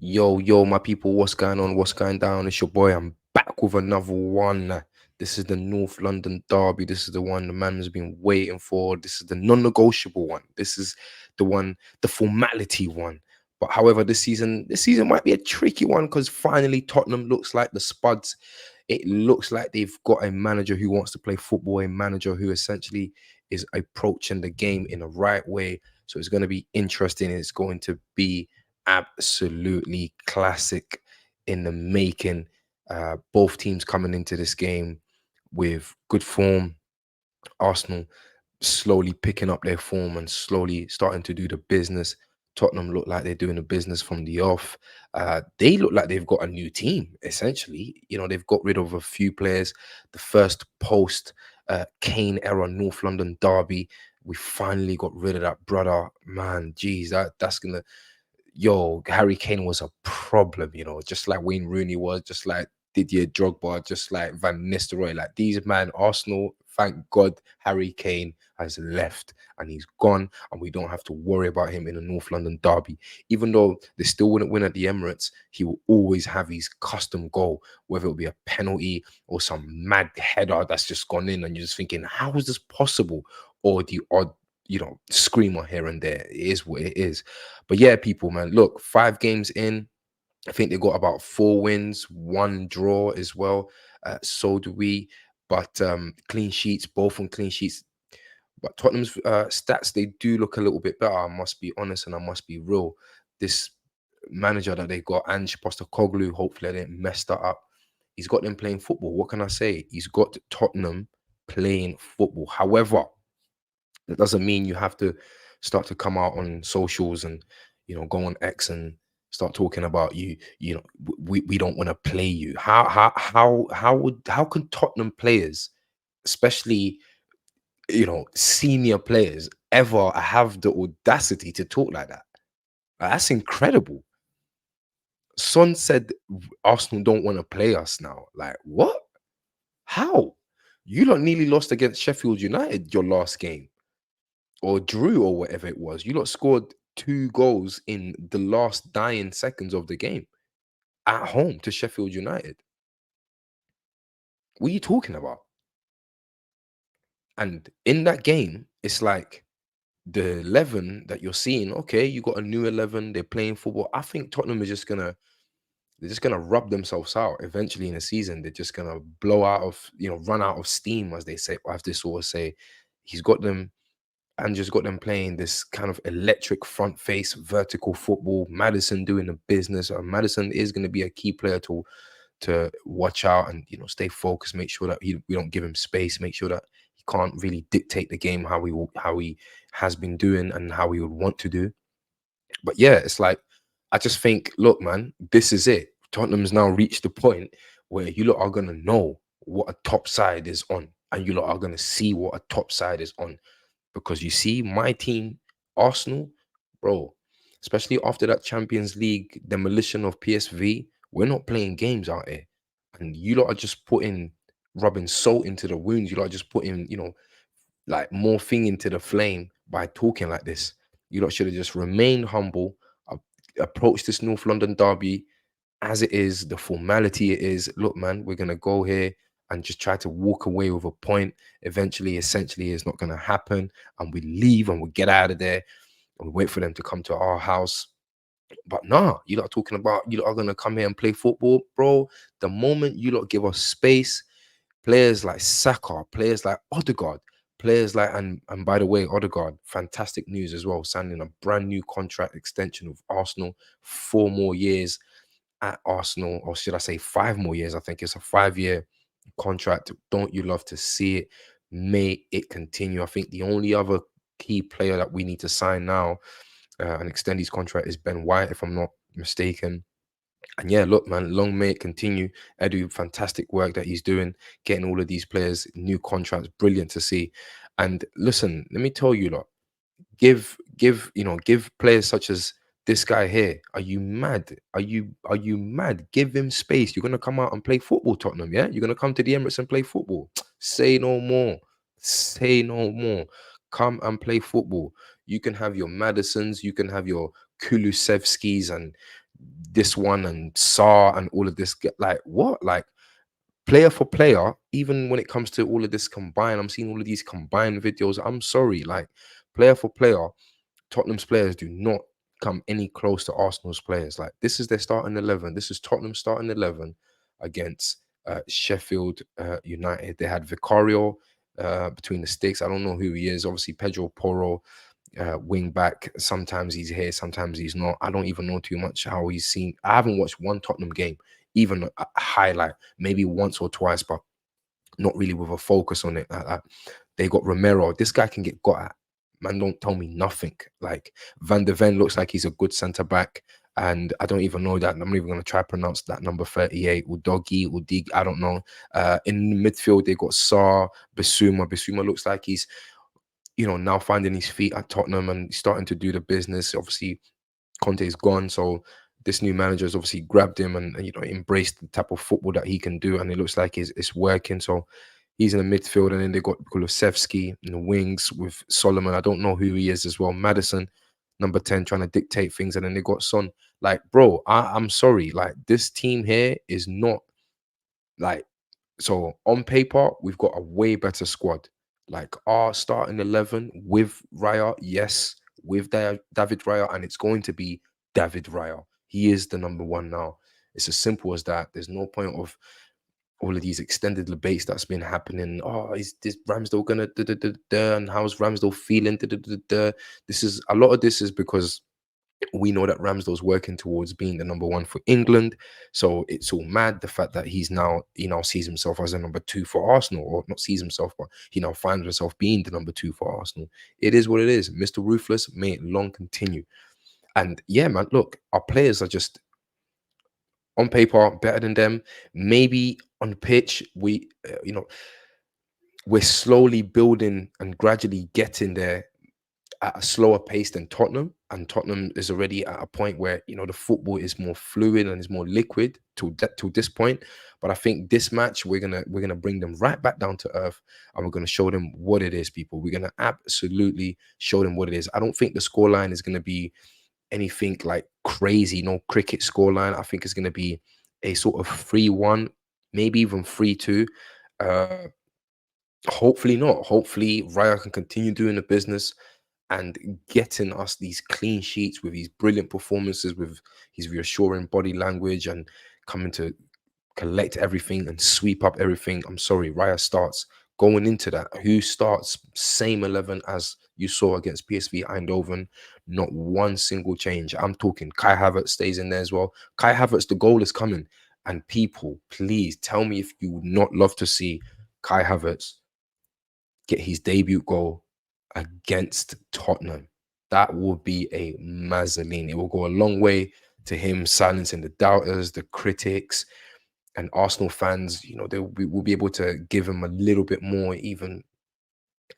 Yo, my people, what's going on? What's going down? It's your boy. I'm back with another one. This is the North London Derby. This is the one the man has been waiting for. This is the non-negotiable one. This is the one, the formality one. But however, this season might be a tricky one because finally Tottenham looks like the Spuds. It looks like they've got a manager who wants to play football, a manager who essentially is approaching the game in the right way. So it's going to be interesting. It's going to be absolutely classic in the making. Both teams coming into this game with good form. Arsenal slowly picking up their form and slowly starting to do the business. Tottenham look like they're doing the business from the off. They look like they've got a new team, essentially. You know, they've got rid of a few players. The first post Kane era North London derby, we finally got rid of that brother. Man, geez, that's gonna Harry Kane was a problem, just like Wayne Rooney was, just like Didier Drogba, just like Van Nistelrooy. Like these man, Arsenal, thank God Harry Kane has left and he's gone, and we don't have to worry about him in a North London derby. Even though they still wouldn't win at the Emirates, he will always have his custom goal, whether it'll be a penalty or some mad header that's just gone in, and you're just thinking, how is this possible? Or the odd, screamer here and there. It is what it is. But yeah, people, man, look, 5 games in, I think they got about 4 wins, 1 draw as well. So do we. But clean sheets, both on clean sheets. But Tottenham's stats, they do look a little bit better. I must be honest and I must be real. This manager that they got, Ange Postecoglou, hopefully I didn't mess that up. He's got them playing football. What can I say? He's got Tottenham playing football. However, that doesn't mean you have to start to come out on socials and go on X and start talking about we don't want to play you. How can Tottenham players, especially senior players, ever have the audacity to talk like that? Like, that's incredible. Son said Arsenal don't want to play us now. Like what? How? You lot nearly lost against Sheffield United your last game, or drew, or whatever it was. You lot scored 2 goals in the last dying seconds of the game at home to Sheffield United. What are you talking about? And in that game, it's like the 11 that you're seeing, okay, you got a new 11, they're playing football. I think Tottenham is just gonna they're just gonna rub themselves out eventually in the season. They're just gonna blow out of, run out of steam, as they say, as this sort of say. He's got them and just got them playing this kind of electric front face vertical football. Madison doing the business. Madison is going to be a key player to watch out and stay focused. Make sure that we don't give him space. Make sure that he can't really dictate the game how he has been doing and how he would want to do. But yeah, it's like I just think, look, man, this is it. Tottenham's now reached the point where you lot are gonna know what a top side is on, and you lot are gonna see what a top side is on. Because you see, my team, Arsenal, bro, especially after that Champions League demolition of PSV, we're not playing games out here. And you lot are just rubbing salt into the wounds. You lot are just putting, like more thing into the flame by talking like this. You lot should have just remained humble, approached this North London derby as it is, the formality it is. Look, man, we're gonna go here and just try to walk away with a point. Eventually, essentially, it's not gonna happen, and we leave and we get out of there and we wait for them to come to our house. But nah, you lot are talking about you lot are gonna come here and play football, bro. The moment you lot give us space, players like Saka, players like Odegaard, players like and by the way, Odegaard, fantastic news as well, signing a brand new contract extension with Arsenal, 4 more years at Arsenal, or should I say 5 more years? I think it's a 5-year contract. Don't you love to see it? May it continue. I think the only other key player that we need to sign now and extend his contract is Ben White, if I'm not mistaken. And yeah, look, man, long may it continue. Edu, fantastic work that he's doing, getting all of these players new contracts. Brilliant to see. And listen, let me tell you, lot, give players such as this guy here. Are you mad? Are you mad? Give him space. You're gonna come out and play football, Tottenham. Yeah, you're gonna come to the Emirates and play football. Say no more. Say no more. Come and play football. You can have your Madisons, you can have your Kulusevskis and this one and Saar and all of this. Like what? Like player for player, even when it comes to all of this combined, I'm seeing all of these combined videos. I'm sorry, like player for player, Tottenham's players do not come any close to Arsenal's players. Like this is their starting 11. This is Tottenham's starting 11 against Sheffield United. They had Vicario between the sticks. I don't know who he is. Obviously, Pedro Porro, wing back. Sometimes he's here, sometimes he's not. I don't even know too much how he's seen. I haven't watched one Tottenham game, even a highlight, maybe once or twice, but not really with a focus on it. They got Romero. This guy can get got at. Man, don't tell me nothing. Like Van der Ven looks like he's a good centre back. And I don't even know that. I'm not even going to try to pronounce that number 38. Udig, I don't know. In the midfield, they got Saar, Bissouma. Bissouma looks like he's, now finding his feet at Tottenham and starting to do the business. Obviously, Conte's gone, so this new manager has obviously grabbed him and embraced the type of football that he can do, and it looks like it's working. So he's in the midfield, and then they got Kulusevski in the wings with Solomon. I don't know who he is as well. Madison, number 10, trying to dictate things, and then they got Son. Like, bro, I'm sorry. Like, this team here is not like, so on paper, we've got a way better squad. Like our starting 11 with Raya, yes, with David Raya, and it's going to be David Raya. He is the number one now. It's as simple as that. There's no point of all of these extended debates that's been happening. Oh, is this Ramsdale gonna da, da, da, da, and how's Ramsdale feeling? Da, da, da, da. This is a lot of this is because we know that Ramsdale's working towards being the number one for England. So it's all mad the fact that he now sees himself as a number two for Arsenal, or not sees himself, but he now finds himself being the number two for Arsenal. It is what it is. Mr. Ruthless, may it long continue. And yeah, man, look, our players are just on paper better than them. Maybe on the pitch, we're slowly building and gradually getting there at a slower pace than Tottenham, and Tottenham is already at a point where the football is more fluid and is more liquid to this point. But I think this match we're gonna bring them right back down to earth, and we're gonna show them what it is, people. We're gonna absolutely show them what it is. I don't think the scoreline is gonna be anything like crazy, no cricket scoreline. I think it's gonna be a sort of 3-1, maybe even 3-2. Uh, Hopefully not. Hopefully Raya can continue doing the business and getting us these clean sheets with these brilliant performances, with his reassuring body language and coming to collect everything and sweep up everything. I'm sorry, Raya starts going into that. Who starts same 11 as you saw against PSV Eindhoven? Not one single change. I'm talking Kai Havertz stays in there as well. Kai Havertz, the goal is coming. And people, please tell me if you would not love to see Kai Havertz get his debut goal against Tottenham. That would be a mazzoline. It will go a long way to him silencing the doubters, the critics, and Arsenal fans. We'll be able to give him a little bit more, even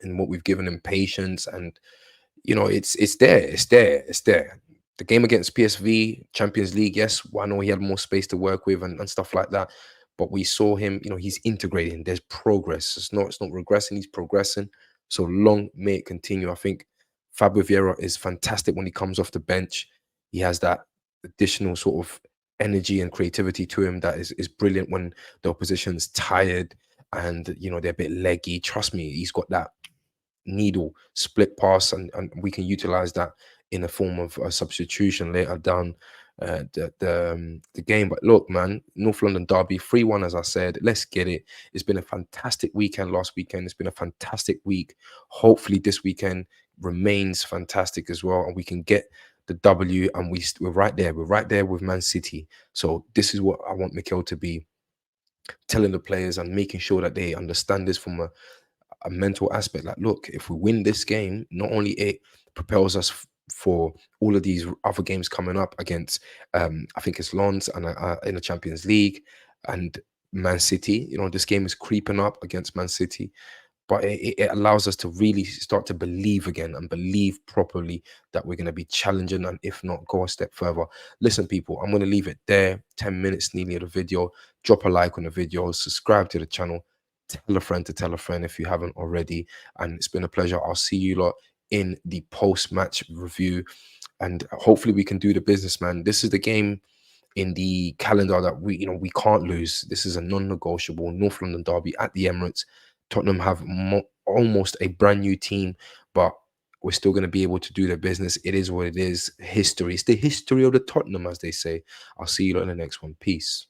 in what we've given him, patience. And it's there. The game against PSV, Champions League, yes, I know he had more space to work with and stuff like that. But we saw him, he's integrating. There's progress. It's not regressing, he's progressing. So long may it continue. I think Fabio Vieira is fantastic when he comes off the bench. He has that additional sort of energy and creativity to him that is brilliant when the opposition's tired and they're a bit leggy. Trust me, he's got that needle split pass, and we can utilize that in a form of a substitution later down the game. But look, man, North London derby 3-1, as I said. Let's get it. It's been a fantastic weekend last weekend. It's been a fantastic week. Hopefully this weekend remains fantastic as well, and we can get the W, and we're right there. We're right there with Man City. So this is what I want Mikel to be telling the players and making sure that they understand this from a mental aspect. Like, look, if we win this game, not only it propels us for all of these other games coming up against, I think it's Lens and in the Champions League and Man City. This game is creeping up against Man City, but it allows us to really start to believe again and believe properly that we're going to be challenging, and if not, go a step further. Listen, people, I'm going to leave it there. 10 minutes nearly of the video. Drop a like on the video, subscribe to the channel, tell a friend to tell a friend if you haven't already. And it's been a pleasure. I'll see you lot in the post-match review, and hopefully we can do the business, man. This is the game in the calendar that we can't lose. This is a non-negotiable North London derby at the Emirates. Tottenham have almost a brand new team, but we're still going to be able to do their business. It is what it is. History. It's the history of the Tottenham, as they say. I'll see you lot in the next one. Peace.